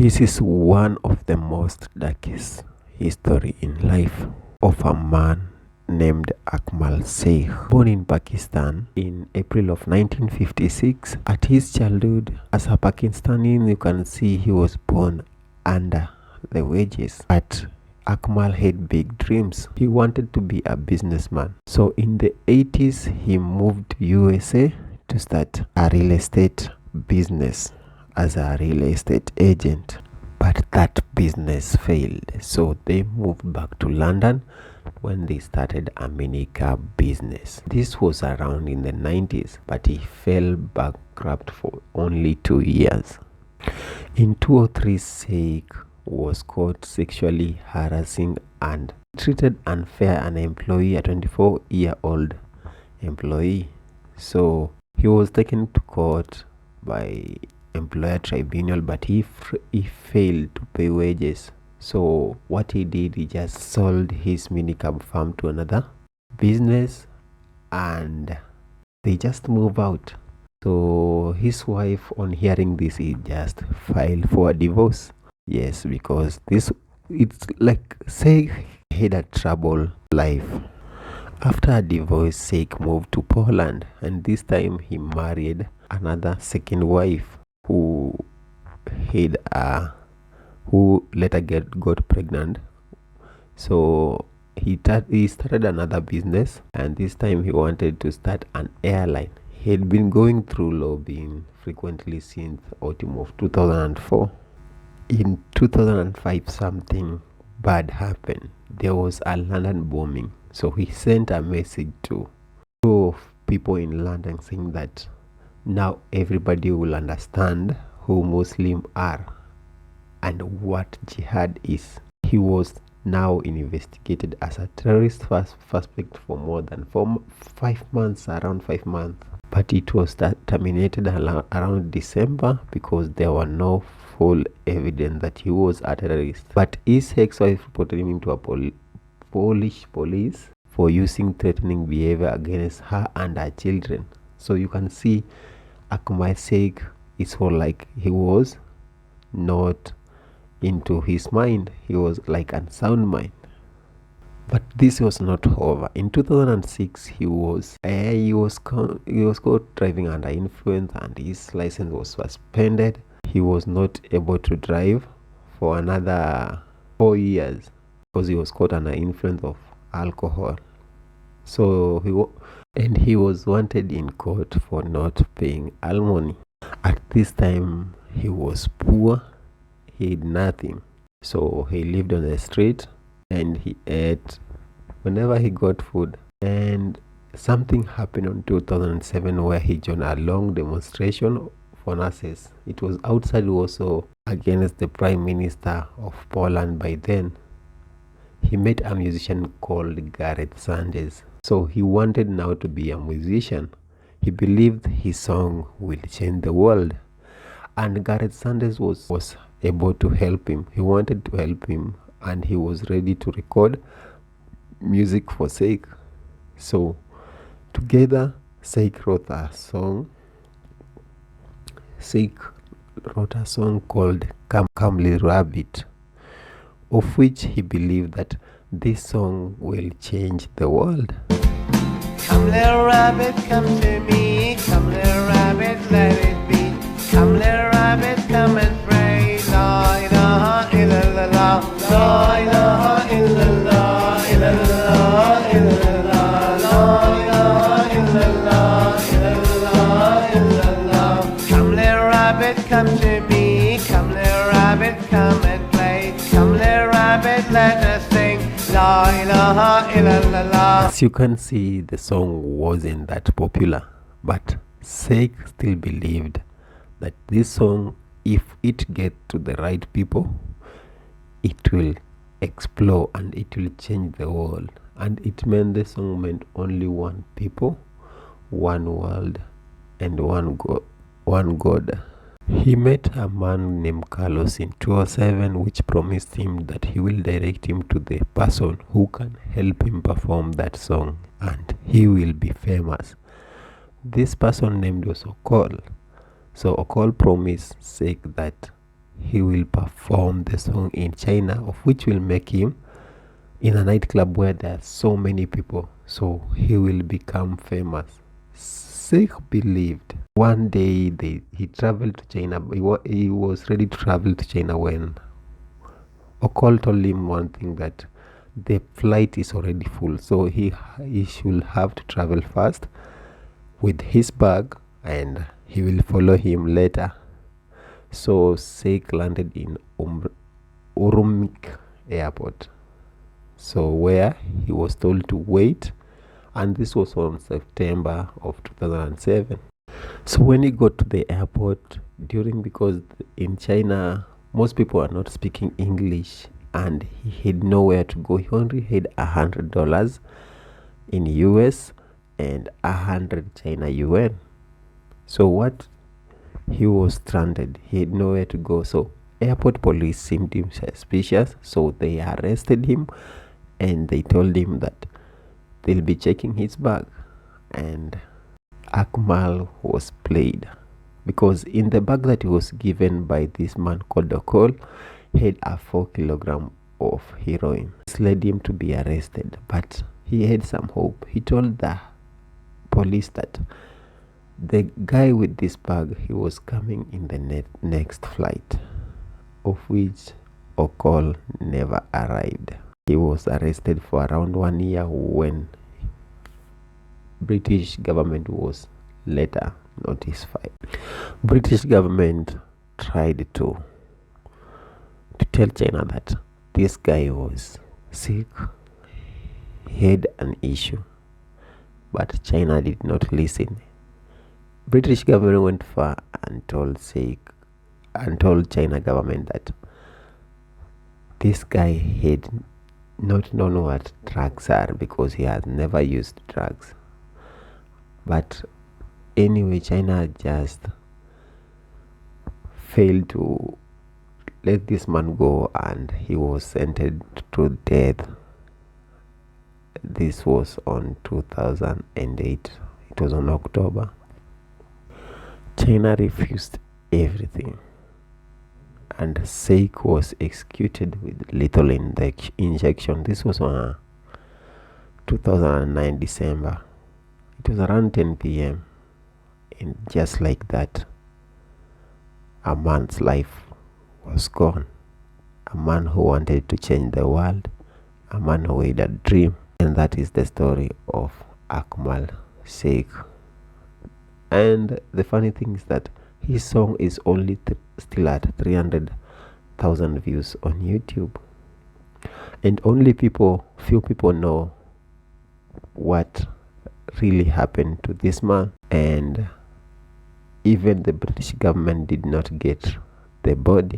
This is one of the most darkest history in life of a man named Akmal Sheikh, born in Pakistan in April of 1956. At his childhood, as a Pakistani, you can see he was born under the wages. But Akmal had big dreams. He wanted to be a businessman. So in the 80s, he moved to USA to start a real estate business as a real estate agent, but that business failed, so they moved back to London when they started a minicab business. This was around in the 90s, but he fell bankrupt for only 2 years. In 2003, Sheikh was caught sexually harassing and treated unfair an employee, a 24-year-old employee. So he was taken to court by employer tribunal, but he failed to pay wages. So what he did, he just sold his minicab farm to another business and they just moved out. So his wife, on hearing this, he just filed for a divorce. Yes, because it's like Sheikh had a troubled life. After a divorce, Sheikh moved to Poland, and this time he married another second wife who later got pregnant. So he started another business, and this time he wanted to start an airline. He had been going through lobbying frequently since autumn of 2004. In 2005, something bad happened. There was a London bombing. So he sent a message to two people in London saying that now everybody will understand who Muslims are and what jihad is. He was now investigated as a terrorist suspect for more than 5 months, around 5 months. But it was terminated around December because there were no full evidence that he was a terrorist. But his ex-wife reported him to a Polish police for using threatening behavior against her and her children. So you can see Akmal Sheikh is all like he was not into his mind. He was like unsound mind. But this was not over. In 2006, he was caught driving under influence, and his license was suspended. He was not able to drive for another 4 years because he was caught under influence of alcohol. So he was wanted in court for not paying alimony. At this time, he was poor. He had nothing. So he lived on the street and he ate whenever he got food. And something happened in 2007 where he joined a long demonstration for nurses. It was outside also against the Prime Minister of Poland by then. He met a musician called Gareth Sanders. So he wanted now to be a musician. He believed his song will change the world. And Gareth Sanders was able to help him. He wanted to help him and he was ready to record music for Sheikh. So together, Sheikh wrote a song. Sheikh wrote a song called Come Little Rabbit, of which he believed that this song will change the world. Come little rabbit, come to me. Come little rabbit, let it be. Come little rabbit, come and pray. La ilaha illallah. La ilaha illallah. Illallah, illallah. La ilaha illallah. Illallah, illallah. Come little rabbit, come to me. Come little rabbit, come and play. Come little rabbit, let us sing. La ilaha illallah. As you can see, the song wasn't that popular, but Sheikh still believed that this song, if it gets to the right people, it will explode and it will change the world. And it meant the song meant only one people, one world, and one God. He met a man named Carlos in 2007, which promised him that he will direct him to the person who can help him perform that song and he will be famous. This person named was Akmal. So Akmal promised Sheikh that he will perform the song in China, of which will make him in a nightclub where there are so many people. So he will become famous. Sheikh believed. One day he traveled to China. He was ready to travel to China when Akmal told him one thing, that the flight is already full, so he should have to travel fast with his bag, and he will follow him later. So Sheikh landed in Urumqi airport, so where he was told to wait, and this was on September of 2007. So when he got to the airport, because in China most people are not speaking English, and he had nowhere to go. He only had $100 in US and 100 China yuan. So what? He was stranded. He had nowhere to go. So airport police seemed him suspicious, so they arrested him and they told him that they'll be checking his bag. And Akmal was played, because in the bag that he was given by this man called Akmal had a 4 kilogram of heroin. This led him to be arrested, but he had some hope. He told the police that the guy with this bag, he was coming in the next flight, of which Akmal never arrived. He was arrested for around 1 year when British government was later notified. British government tried to tell China that this guy was sick, he had an issue, but China did not listen. British government went far and told China government that this guy had not known what drugs are, because he has never used drugs. But anyway, China just failed to let this man go, and he was sentenced to death. This was on 2008. It was on October. China refused everything, and Sheikh was executed with lethal injection. This was on 2009 December. It was around 10 p.m. and just like that, a man's life was gone. A man who wanted to change the world, a man who had a dream. And that is the story of Akmal Sheikh. And the funny thing is that his song is only still at 300,000 views on YouTube, and only few people know what really happened to this man. And even the British government did not get the body.